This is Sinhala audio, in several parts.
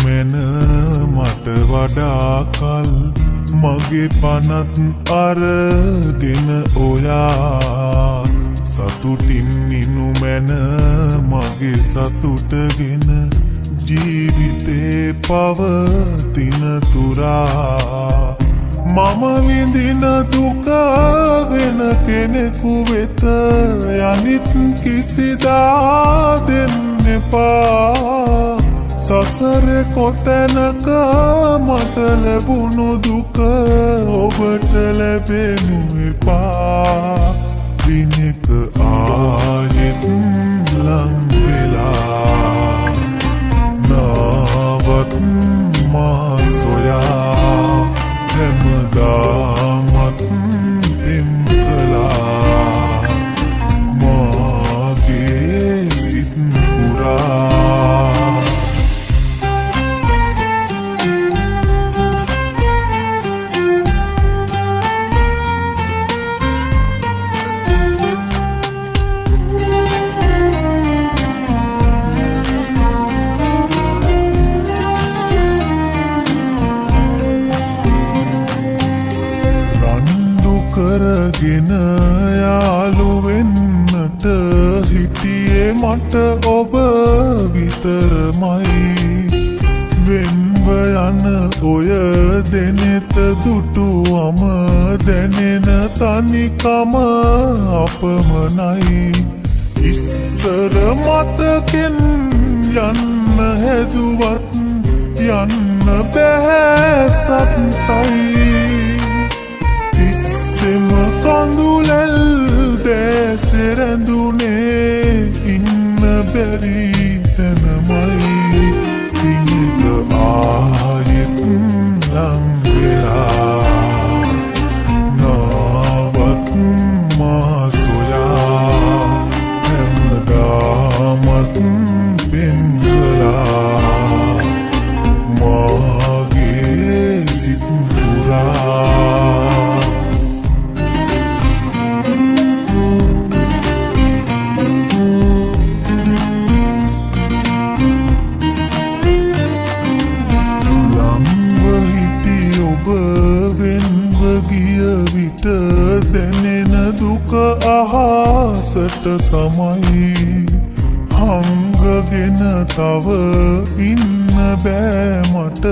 මැන මට වඩා කල් මගේ පනත් අරගෙන ඔයා සතුටින් ඉනු මැන මගේ සතුටගෙන ජීවිතේ පවතින තුරා මම විඳින දුක වෙන කෙනෙකු වෙත යනිත් කිසිදා දෙන්න එපා සසරේ කොතැනක මට ලැබුණු දුක ඔබට ලැබෙනු එපා දිනක ආයෙත් ලං වෙලා නාවත් මා සොයා හැමදාමත් පෙම් කළා මාගේ සිත් පුරා කරගෙන යාළු වෙන්නට හිටියේ මට ඔබ විතරමයි වෙන්ව යන ඔය දෙනෙත දුටුවම දැනෙන තනිකම අපමණයි ඉස්සර මතකෙන් යන්න හැදුවත් යන්න බැහැ සත්‍යයි සෙම කඳුලැල් දැසරැඳුනේ ඉන්න බැරි තැනමයි දිනක ආයෙත් ලං වෙලා නාවත් මා සොයා හැමදාමත් පෙම් කළා මාගේ සිත් පුරා දැනෙන දුක අහසට සමයි හංගගෙන තව ඉන්න බෑ මට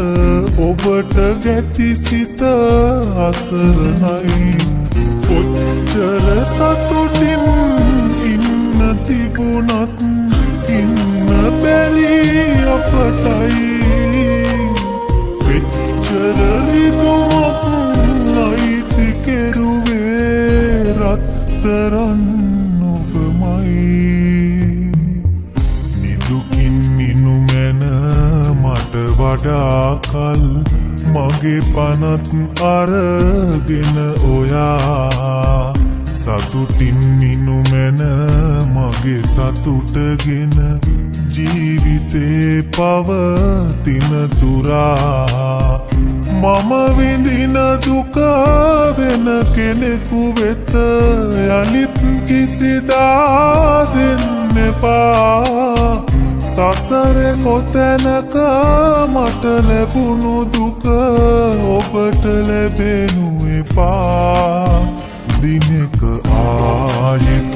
ඔබට ගැති සිත අසරණයි කොච්චර සතුටින් ඉන්න තිබුණත් ඉන්න බැරි අපටයි වෙච්චර රිදුමක් අයිති කෙරුවේ රත්තරන් ඔබමයි නිදුකින් ඉනු මැන මට වඩා කල් මගේ පනත් අරගෙන ඔයා සතුටින් ඉනු මැන මගේ සතුටගෙන ජීවිතේ පවතින තුරා මම විඳින දුක වෙන කෙනෙකු වෙත යලිත් කිසිදා දෙන්න එපා සසරේ කොතැනක මට ලැබුණු දුක ඔබට ලැබෙනු එපා දිනක ආයෙත්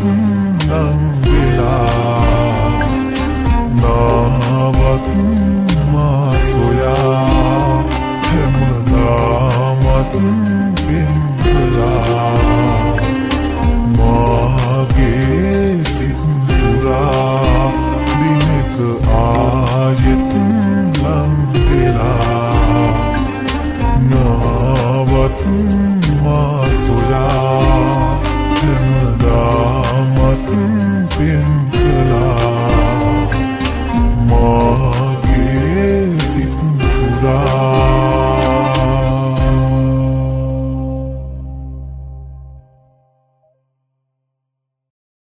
ලං වෙලා